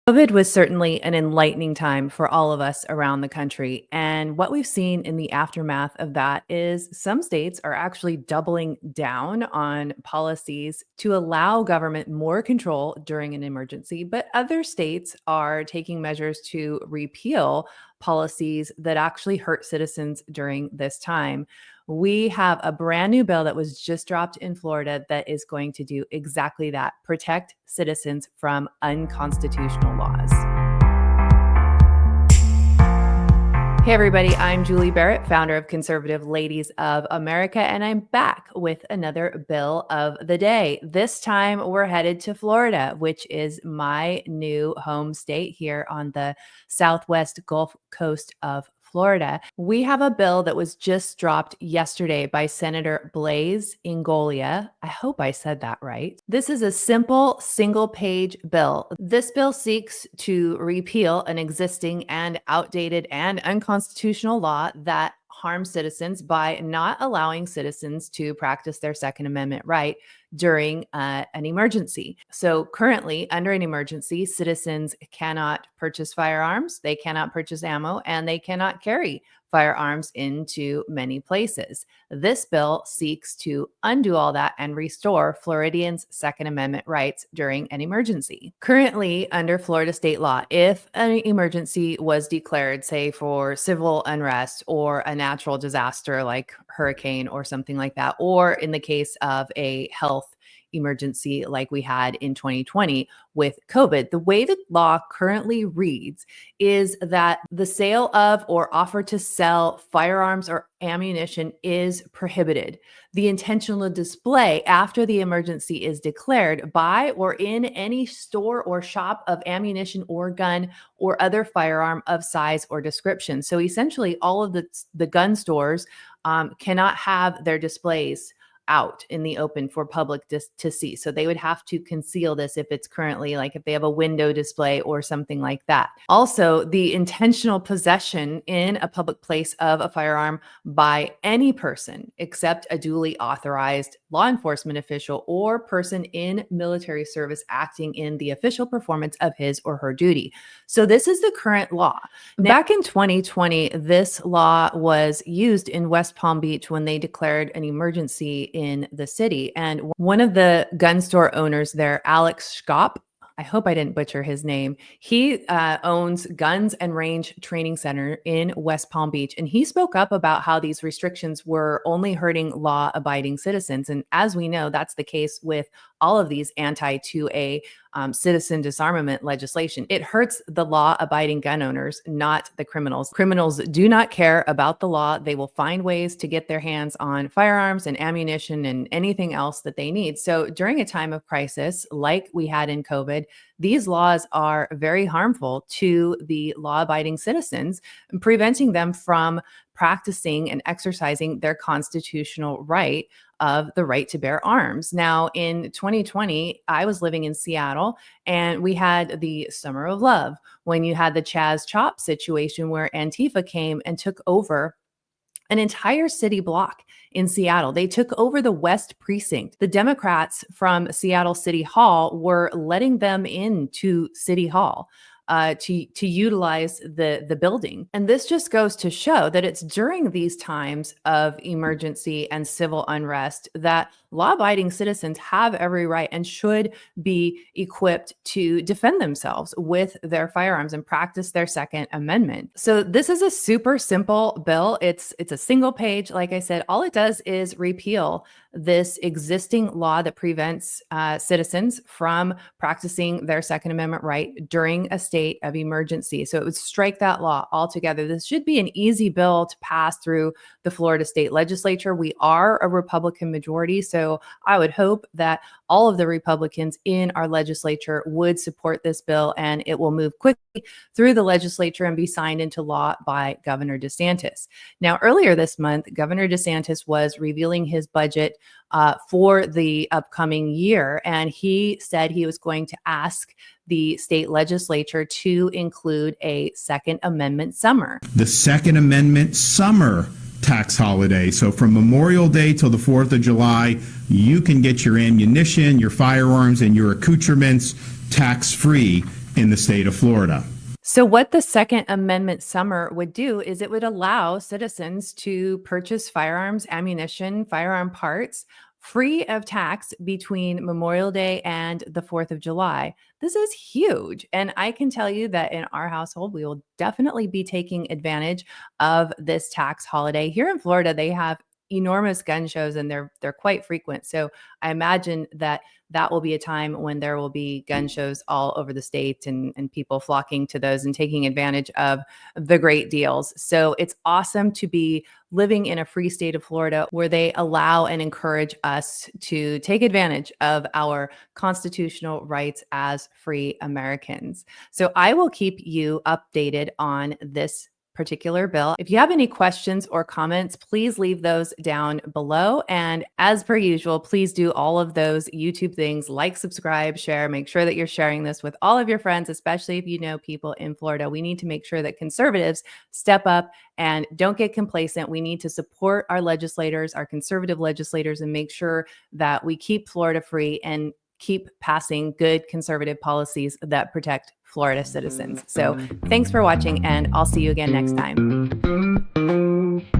COVID was certainly an enlightening time for all of us around the country. And what we've seen in the aftermath of that is some states are actually doubling down on policies to allow government more control during an emergency, but other states are taking measures to repeal policies that actually hurt citizens during this time. We have a brand new bill that was just dropped in Florida that is going to do exactly that: protect citizens from unconstitutional laws. Hey, everybody, I'm Julie Barrett, founder of Conservative Ladies of America, and I'm back with another bill of the day. This time, we're headed to Florida, which is my new home state here on the southwest Gulf Coast of Florida. We have a bill that was just dropped yesterday by Senator Blaise Ingoglia. I hope I said that right. This is a simple single-page bill. This bill seeks to repeal an existing and outdated and unconstitutional law that harms citizens by not allowing citizens to practice their Second Amendment right during an emergency. So currently, under an emergency, citizens cannot purchase firearms, they cannot purchase ammo, and they cannot carry firearms into many places. This bill seeks to undo all that and restore Floridians' Second Amendment rights during an emergency. Currently, under Florida state law, if an emergency was declared, say for civil unrest or a natural disaster like hurricane or something like that, or in the case of a health emergency like we had in 2020 with COVID, the way the law currently reads is that the sale of or offer to sell firearms or ammunition is prohibited. The intentional display after the emergency is declared by or in any store or shop of ammunition or gun or other firearm of size or description. So essentially, all of the gun stores cannot have their displays out in the open for public to see. So they would have to conceal this if it's currently, like if they have a window display or something like that. Also, the intentional possession in a public place of a firearm by any person except a duly authorized law enforcement official or person in military service acting in the official performance of his or her duty. So this is the current law. Back in 2020, this law was used in West Palm Beach when they declared an emergency in the city. And one of the gun store owners there, Alex Schkopp, I hope I didn't butcher his name. He owns Guns and Range Training Center in West Palm Beach. And he spoke up about how these restrictions were only hurting law-abiding citizens. And as we know, that's the case with all of these anti-2A citizen disarmament legislation. It hurts the law-abiding gun owners, not the criminals. Criminals do not care about the law. They will find ways to get their hands on firearms and ammunition and anything else that they need. So during a time of crisis, like we had in COVID, these laws are very harmful to the law-abiding citizens, preventing them from practicing and exercising their constitutional right of the right to bear arms. Now, in 2020, I was living in Seattle, and we had the Summer of Love, when you had the Chaz Chop situation where Antifa came and took over an entire city block in Seattle. They took over the West Precinct. The Democrats from Seattle City Hall were letting them into City Hall to utilize the building. And this just goes to show that it's during these times of emergency and civil unrest that law-abiding citizens have every right and should be equipped to defend themselves with their firearms and practice their Second Amendment. So this is a super simple bill. It's a single page. Like I said, all it does is repeal this existing law that prevents citizens from practicing their Second Amendment right during a state of emergency. So it would strike that law altogether. This should be an easy bill to pass through the Florida state legislature. We are a Republican majority, so I would hope that all of the Republicans in our legislature would support this bill, and it will move quickly through the legislature and be signed into law by Governor DeSantis. Now, earlier this month, Governor DeSantis was revealing his budget for the upcoming year, and he said he was going to ask the state legislature to include a Second Amendment summer. The Second Amendment summer tax holiday. So from Memorial Day till the 4th of July, you can get your ammunition, your firearms, and your accoutrements tax-free. in the state of Florida. So, what the Second Amendment summer would do is it would allow citizens to purchase firearms, ammunition, firearm parts free of tax between Memorial Day and the 4th of July. This is huge. And I can tell you that in our household, we will definitely be taking advantage of this tax holiday. Here in Florida, they have enormous gun shows and they're quite frequent. So I imagine that that will be a time when there will be gun shows all over the state and people flocking to those and taking advantage of the great deals. So it's awesome to be living in a free state of Florida where they allow and encourage us to take advantage of our constitutional rights as free Americans. So I will keep you updated on this particular bill. If you have any questions or comments, please leave those down below. And as per usual, please do all of those YouTube things like subscribe, share, make sure that you're sharing this with all of your friends, especially if you know people in Florida. We need to make sure that conservatives step up and don't get complacent. We need to support our legislators, our conservative legislators, and make sure that we keep Florida free and keep passing good conservative policies that protect Florida citizens. So thanks for watching, and I'll see you again next time.